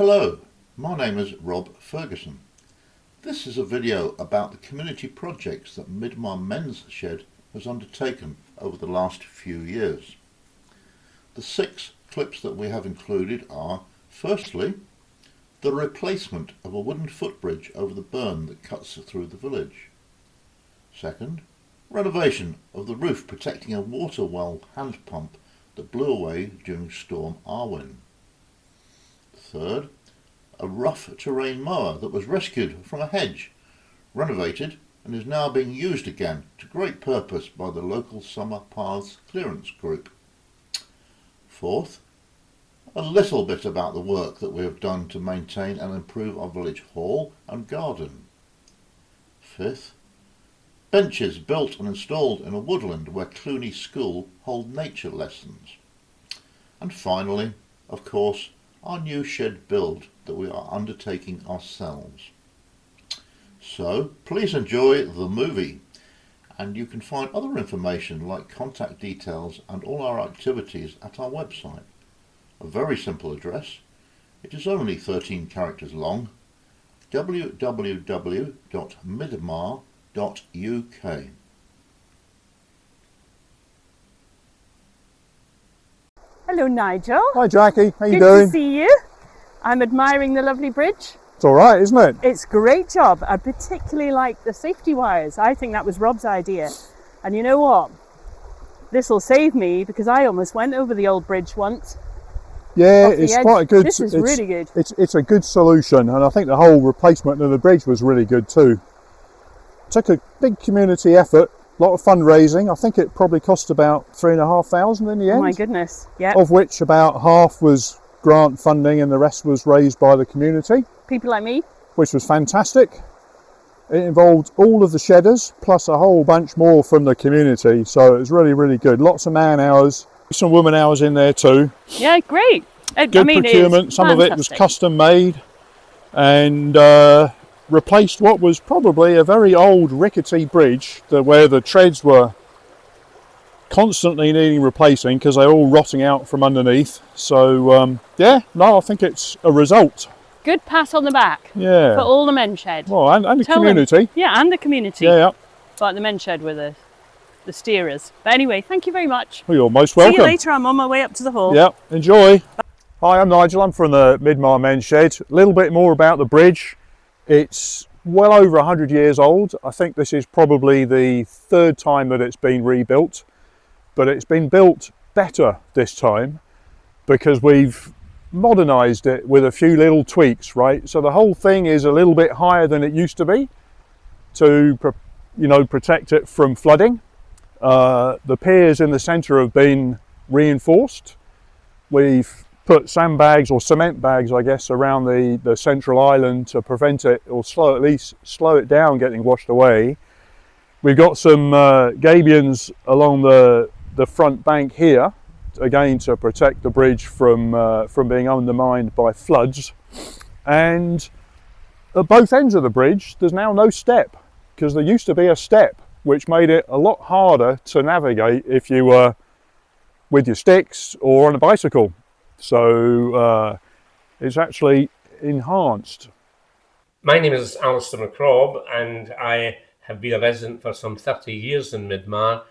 Hello, my name is Rob Ferguson. This is a video about the community projects that Midmar Men's Shed has undertaken over the last few years. The 6 clips that we have included are, firstly, the replacement of a wooden footbridge over the burn that cuts through the village. Second, renovation of the roof protecting a water well hand pump that blew away during Storm Arwen. Third, a rough terrain mower that was rescued from a hedge, renovated and is now being used again to great purpose by the local Summer Paths Clearance Group. Fourth, a little bit about the work that we have done to maintain and improve our village hall and garden. Fifth, benches built and installed in a woodland where Cluny School hold nature lessons. And finally, of course, our new shed build that we are undertaking ourselves. So please enjoy the movie, and you can find other information like contact details and all our activities at our website. A very simple address. It is only 13 characters long. www.midmar.uk. Hello Nigel. Hi Jackie, how you Good doing? to see you. I'm admiring the lovely bridge. It's alright, isn't it? It's a great job. I particularly like the safety wires. I think that was Rob's idea. And you know what? This will save me because I almost went over the old bridge once. Yeah, it's quite a good. This is really good. It's a good solution, and I think the whole replacement of the bridge was really good too. Took a big community effort, a lot of fundraising. I think it probably cost about £3,500 in the end. Oh my goodness, yeah. Of which about half was grant funding and the rest was raised by the community. People like me. Which was fantastic. It involved all of the shedders plus a whole bunch more from the community, so it was really, really good. Lots of man hours, some woman hours in there too. Yeah, great. Good procurement. Some of it was custom made and replaced what was probably a very old rickety bridge where the treads were constantly needing replacing because they're all rotting out from underneath. So I think it's a result. Good pat on the back. Yeah. For all the men's shed. Well, and the community. Yeah, and the community. Yeah. But the men's shed were the steerers. But anyway, thank you very much. Well, you're most welcome. See you later. I'm on my way up to the hall. Yeah, enjoy. Hi, I'm Nigel. I'm from the Midmar Men's Shed. A little bit more about the bridge. It's well over 100 years old. I think this is probably the 3rd time that it's been rebuilt, but it's been built better this time because we've modernised it with a few little tweaks, right? So the whole thing is a little bit higher than it used to be to, protect it from flooding. The piers in the centre have been reinforced. We've put sandbags or cement bags, I guess, around the central island to prevent it or at least slow it down getting washed away. We've got some gabions along the front bank here, again to protect the bridge from being undermined by floods. And at both ends of the bridge, there's now no step because there used to be a step, which made it a lot harder to navigate if you were with your sticks or on a bicycle. So it's actually enhanced. My name is Alistair McRobb and I have been a resident for some 30 years in Midmar,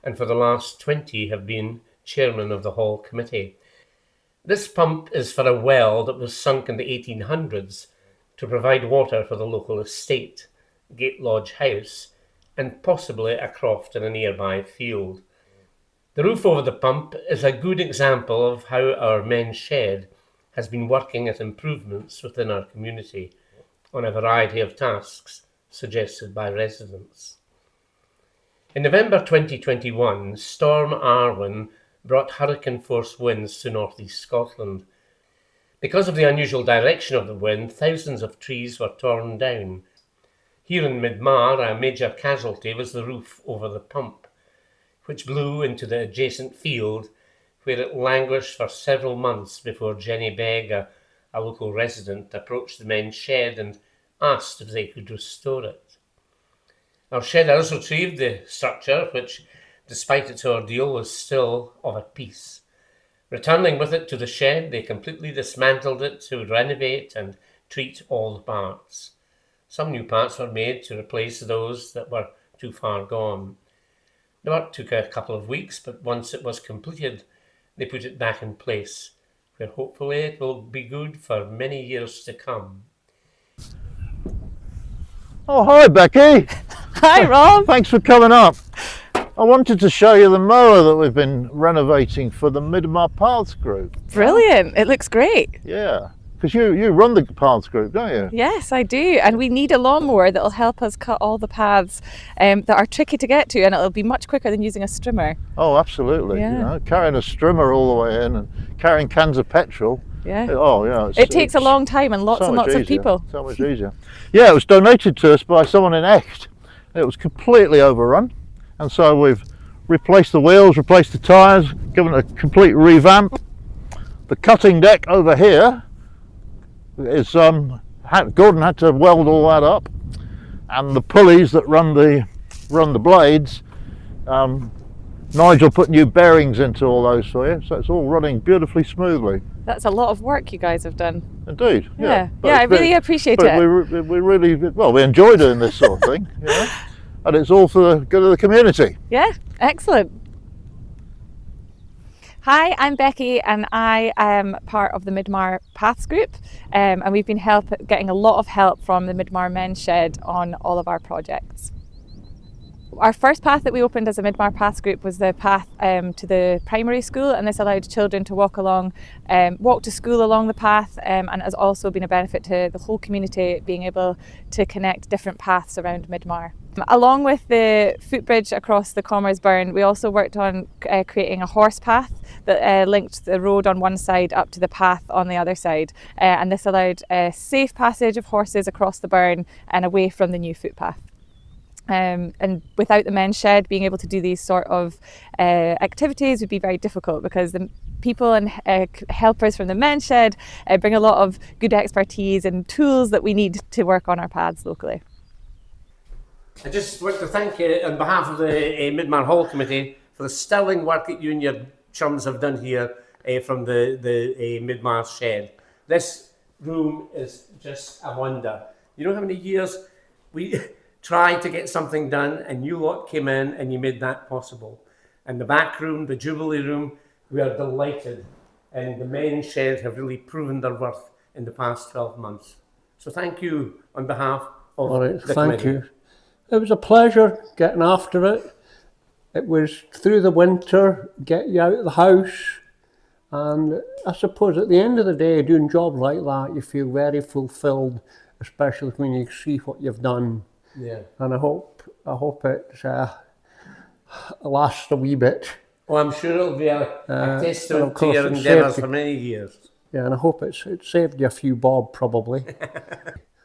and for the last 20 have been chairman of the hall committee. This pump is for a well that was sunk in the 1800s to provide water for the local estate, Gate Lodge House, and possibly a croft in a nearby field. The roof over the pump is a good example of how our men's shed has been working at improvements within our community on a variety of tasks suggested by residents. In November 2021, Storm Arwen brought hurricane-force winds to northeast Scotland. Because of the unusual direction of the wind, thousands of trees were torn down. Here in Midmar, a major casualty was the roof over the pump, which blew into the adjacent field, where it languished for several months before Jenny Begg, a local resident, approached the men's shed and asked if they could restore it. Our shedders retrieved the structure, which, despite its ordeal, was still of a piece. Returning with it to the shed, they completely dismantled it to renovate and treat all the parts. Some new parts were made to replace those that were too far gone. The work took a couple of weeks, but once it was completed, they put it back in place, where hopefully it will be good for many years to come. Oh, hi Becky. Hi, Rob. Thanks for coming up. I wanted to show you the mower that we've been renovating for the Midmar Paths group. Brilliant. It looks great. Yeah, because you run the Paths group, don't you? Yes, I do. And we need a lawnmower that will help us cut all the paths that are tricky to get to, and it'll be much quicker than using a strimmer. Oh, absolutely. Yeah. You know, carrying a strimmer all the way in and carrying cans of petrol. Yeah. Oh, yeah. It takes a long time and lots and lots of people. So much easier. Yeah, it was donated to us by someone in Echt. It was completely overrun, and so we've replaced the wheels, replaced the tyres, given it a complete revamp. The cutting deck over here is Gordon had to weld all that up, and the pulleys that run the blades, Nigel put new bearings into all those for you, so it's all running beautifully smoothly. That's a lot of work you guys have done. Indeed. Yeah, But I it's really appreciate but it. we really, well, we enjoy doing this sort of thing, you know? And it's all for the good of the community. Yeah, excellent. Hi, I'm Becky and I am part of the Midmar Paths group, and we've been getting a lot of help from the Midmar Men's Shed on all of our projects. Our first path that we opened as a Midmar Paths group was the path to the primary school, and this allowed children to walk to school along the path, and has also been a benefit to the whole community, being able to connect different paths around Midmar. Along with the footbridge across the Commerce Burn, we also worked on creating a horse path that linked the road on one side up to the path on the other side, and this allowed safe passage of horses across the burn and away from the new footpath. And without the men's shed, being able to do these sort of activities would be very difficult, because the people and helpers from the men's shed bring a lot of good expertise and tools that we need to work on our paths locally. I just want to thank you on behalf of the Midmar Hall Committee for the sterling work that you and your chums have done here from the Midmar shed. This room is just a wonder. You know how many years we tried to get something done, and you lot came in and you made that possible. And the back room, the Jubilee room, we are delighted. And the men's shed have really proven their worth in the past 12 months. So thank you on behalf of the thank committee. you. It was a pleasure getting after it. It was through the winter, get you out of the house. And I suppose at the end of the day, doing jobs like that, you feel very fulfilled, especially when you see what you've done. Yeah. And I hope it lasts a wee bit. Oh, I'm sure it'll be a testament to course your it endeavours saved for many years. Yeah, and I hope it saved you a few bob, probably.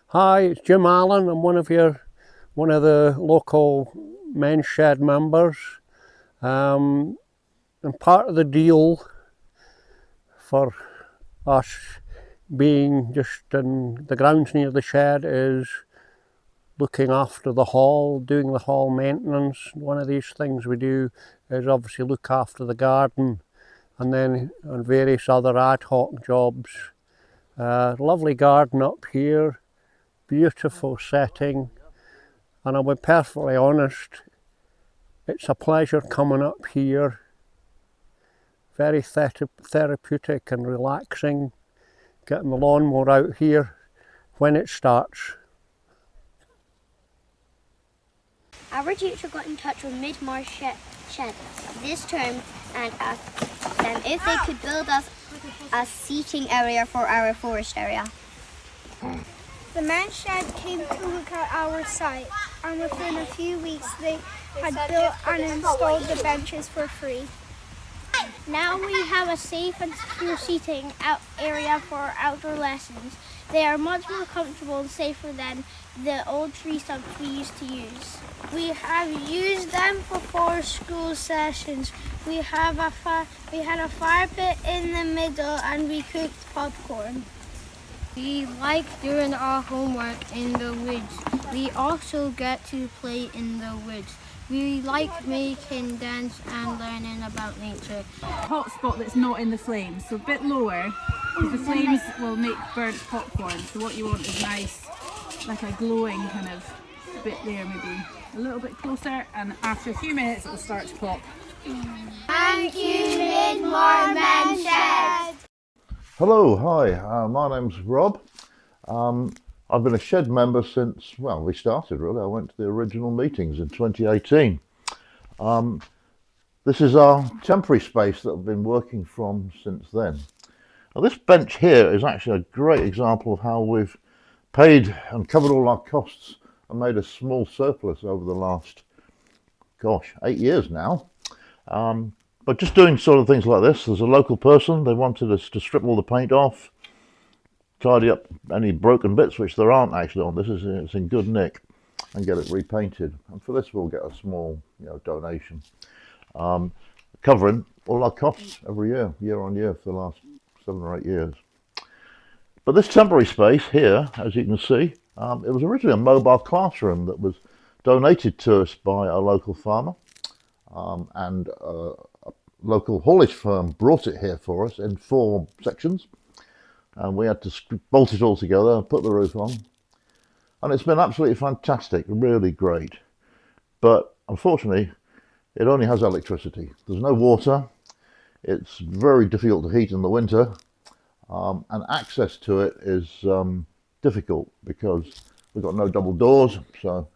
Hi, it's Jim Allen. I'm one of the local men's shed members. And part of the deal for us being just in the grounds near the shed is looking after the hall, doing the hall maintenance. One of these things we do is obviously look after the garden, and then on various other ad hoc jobs. Lovely garden up here, beautiful setting, and I'll be perfectly honest, it's a pleasure coming up here. Very therapeutic and relaxing, getting the lawnmower out here when it starts. Our teacher got in touch with Midmar Shed this term and asked them if they could build us a seating area for our forest area. The men's shed came to look at our site, and within a few weeks they had built and installed the benches for free. Now we have a safe and secure seating area for outdoor lessons. They are much more comfortable and safer than the old tree stumps we used to use. We have used them before school sessions. We had a fire pit in the middle and we cooked popcorn. We like doing our homework in the woods. We also get to play in the woods. We like making dance and learning about nature. Hot spot that's not in the flames, so a bit lower, because the flames will make burnt popcorn. So what you want is nice, like a glowing kind of bit there, maybe a little bit closer, and after a few minutes it'll start to pop. Thank you, Midmar Men Shed. Hello, hi, my name's Rob. I've been a shed member since, well, we started really. I went to the original meetings in 2018. This is our temporary space that I've been working from since then. Now, this bench here is actually a great example of how we've paid and covered all our costs and made a small surplus over the last, 8 years now. But just doing sort of things like this, there's a local person, they wanted us to strip all the paint off, tidy up any broken bits, which there aren't actually on this, it's in good nick, and get it repainted. And for this we'll get a small donation, covering all our costs every year on year for the last 7 or 8 years. But this temporary space here, as you can see, it was originally a mobile classroom that was donated to us by a local farmer, and a local haulage firm brought it here for us in 4 sections, and we had to bolt it all together and put the roof on, and it's been absolutely fantastic, really great. But unfortunately it only has electricity, there's no water, it's very difficult to heat in the winter, and access to it is difficult because we've got no double doors. So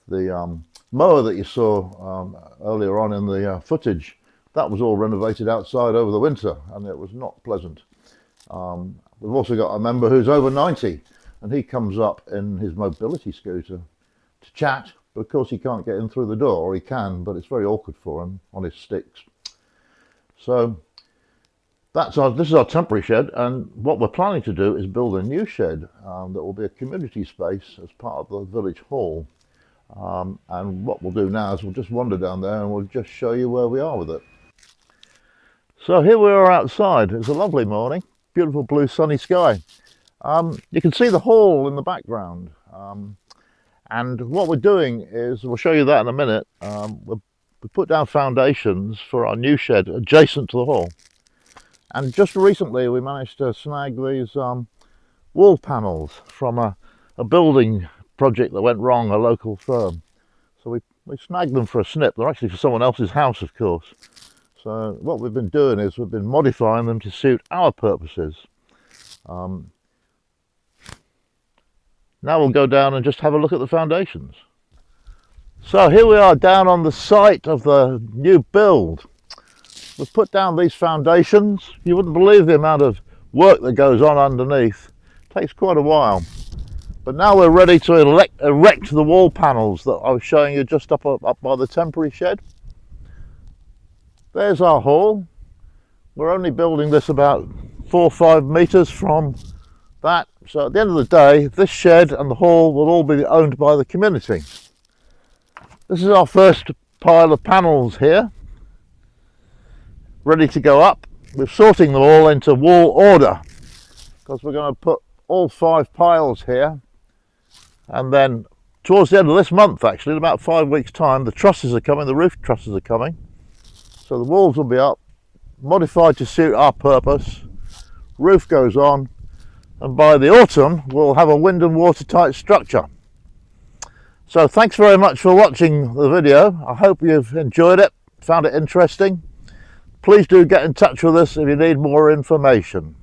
the mower that you saw earlier on in the footage, that was all renovated outside over the winter, and it was not pleasant. We've also got a member who's over 90, and he comes up in his mobility scooter to chat, but of course he can't get in through the door, or he can, but it's very awkward for him on his sticks. So this is our temporary shed, and what we're planning to do is build a new shed that will be a community space as part of the village hall. And what we'll do now is we'll just wander down there and we'll just show you where we are with it. So here we are outside. It's a lovely morning, beautiful blue sunny sky. You can see the hall in the background, and what we're doing is, we'll show you that in a minute, we put down foundations for our new shed adjacent to the hall. And just recently we managed to snag these wall panels from a building project that went wrong, a local firm. So we snagged them for a snip. They're actually for someone else's house, of course. So what we've been doing is we've been modifying them to suit our purposes. Now we'll go down and just have a look at the foundations. So here we are down on the site of the new build. We've put down these foundations. You wouldn't believe the amount of work that goes on underneath. It takes quite a while. But now we're ready to erect the wall panels that I was showing you just up by the temporary shed. There's our hall. We're only building this about 4 or 5 metres from that. So at the end of the day, this shed and the hall will all be owned by the community. This is our first pile of panels here, ready to go up. We're sorting them all into wall order because we're going to put all 5 piles here, and then towards the end of this month, actually in about 5 weeks time, the trusses are coming, the roof trusses are coming, so the walls will be up, modified to suit our purpose, roof goes on, and by the autumn we'll have a wind and watertight structure. So thanks very much for watching the video. I hope you've enjoyed it, found it interesting. Please do get in touch with us if you need more information.